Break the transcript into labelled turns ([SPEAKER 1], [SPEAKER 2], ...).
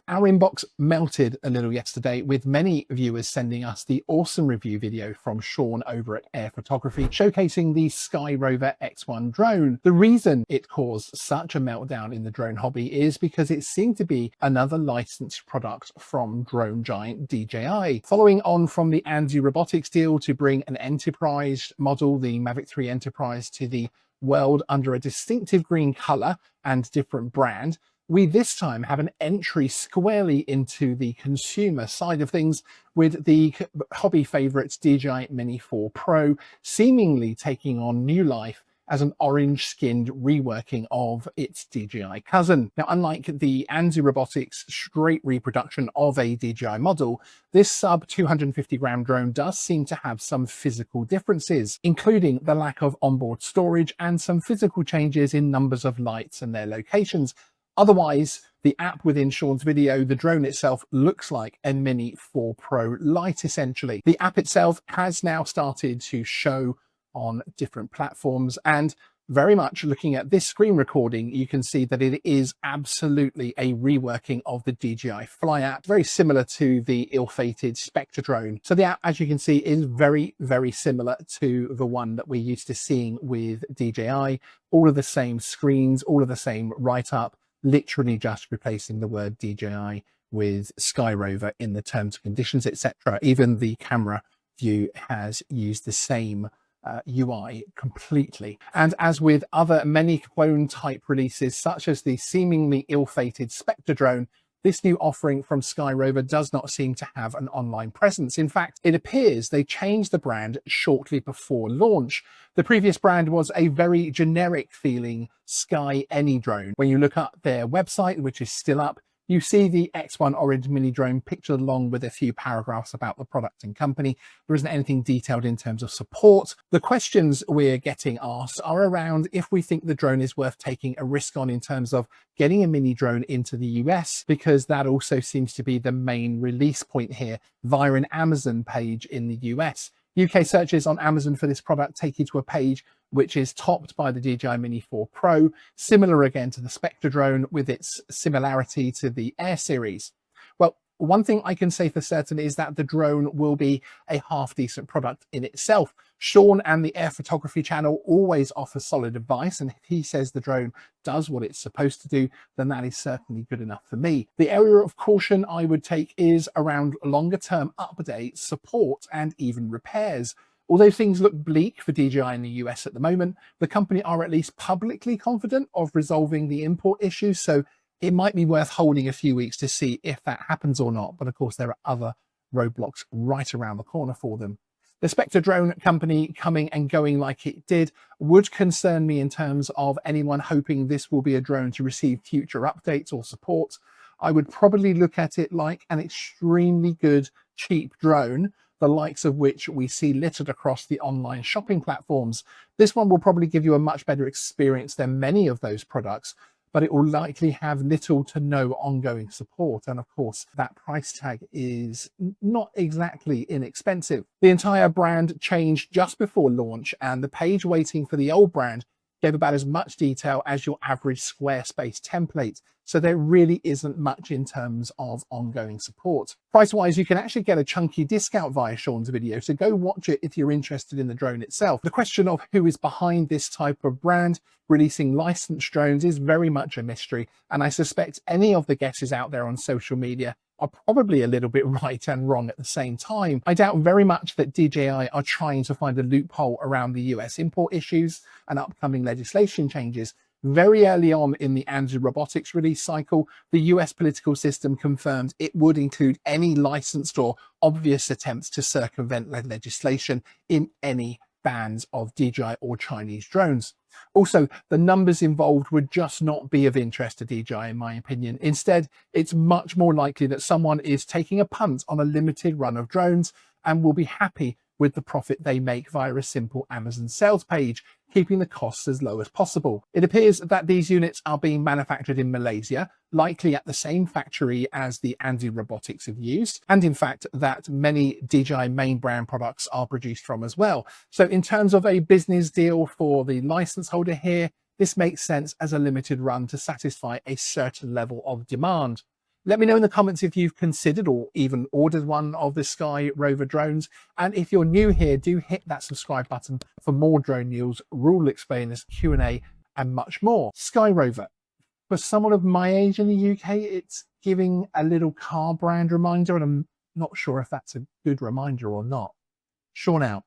[SPEAKER 1] Our inbox melted a little yesterday with many viewers sending us the awesome review video from Sean over at Air Photography showcasing the SkyRover X1 drone. The reason it caused such a meltdown in the drone hobby is because it seemed to be another licensed product from drone giant DJI. Following on from the Anzu Robotics deal to bring an enterprise model, the Mavic 3 Enterprise, to the world under a distinctive green color and different brand, we this time have an entry squarely into the consumer side of things with the hobby favorites DJI Mini 4 Pro seemingly taking on new life as an orange-skinned reworking of its DJI cousin. Now, unlike the Anzu Robotics straight reproduction of a DJI model, this sub 250 gram drone does seem to have some physical differences, including the lack of onboard storage and some physical changes in numbers of lights and their locations. Otherwise, the app within Sean's video, the drone itself looks like a Mini 4 Pro Lite, essentially. The app itself has now started to show on different platforms, and very much looking at this screen recording, you can see that it is absolutely a reworking of the DJI Fly app, very similar to the ill-fated Spectre drone. So the app, as you can see, is very, very similar to the one that we're used to seeing with DJI. All of the same screens, all of the same write-up, literally just replacing the word DJI with SkyRover in the terms and conditions, etc. Even the camera view has used the same UI completely. And as with other many clone type releases, such as the seemingly ill-fated Spectre drone, this new offering from SkyRover does not seem to have an online presence. In fact, it appears they changed the brand shortly before launch. The previous brand was a very generic feeling Sky Any drone. When you look up their website, which is still up, you see the X1 orange mini drone pictured along with a few paragraphs about the product and company. There isn't anything detailed in terms of support. The questions we're getting asked are around if we think the drone is worth taking a risk on in terms of getting a mini drone into the US, because that also seems to be the main release point here via an Amazon page in the US. UK searches on Amazon for this product take you to a page which is topped by the DJI Mini 4 Pro, similar again to the Spectre drone with its similarity to the Air series. Well, one thing I can say for certain is that the drone will be a half decent product in itself. Sean and the Air Photography channel always offer solid advice, and if he says the drone does what it's supposed to do, then that is certainly good enough for me. The area of caution I would take is around longer term updates, support, and even repairs. Although things look bleak for DJI in the US at the moment, the company are at least publicly confident of resolving the import issues, so it might be worth holding a few weeks to see if that happens or not. But of course, there are other roadblocks right around the corner for them. The Spectre drone company coming and going like it did would concern me in terms of anyone hoping this will be a drone to receive future updates or support. I would probably look at it like an extremely good, cheap drone, the likes of which we see littered across the online shopping platforms. This one will probably give you a much better experience than many of those products, but it will likely have little to no ongoing support. And of course, that price tag is not exactly inexpensive. The entire brand changed just before launch, and the page waiting for the old brand gave about as much detail as your average Squarespace template. So there really isn't much in terms of ongoing support. Price-wise, you can actually get a chunky discount via Sean's video, so go watch it if you're interested in the drone itself. The question of who is behind this type of brand releasing licensed drones is very much a mystery, and I suspect any of the guesses out there on social media are probably a little bit right and wrong at the same time. I doubt very much that DJI are trying to find a loophole around the US import issues and upcoming legislation changes. Very early on in the Anzu Robotics release cycle, the US political system confirmed it would include any licensed or obvious attempts to circumvent legislation in any bans of DJI or Chinese drones. Also, the numbers involved would just not be of interest to DJI, in my opinion. Instead, it's much more likely that someone is taking a punt on a limited run of drones and will be happy with the profit they make via a simple Amazon sales page, keeping the costs as low as possible. It appears that these units are being manufactured in Malaysia, likely at the same factory as the Anzu Robotics have used, and in fact that many DJI main brand products are produced from as well. So in terms of a business deal for the license holder here, this makes sense as a limited run to satisfy a certain level of demand. Let me know in the comments if you've considered or even ordered one of the SkyRover drones. And if you're new here, do hit that subscribe button for more drone news, rule explainers, Q&A, and much more. SkyRover. For someone of my age in the UK, it's giving a little car brand reminder, and I'm not sure if that's a good reminder or not. Sean out.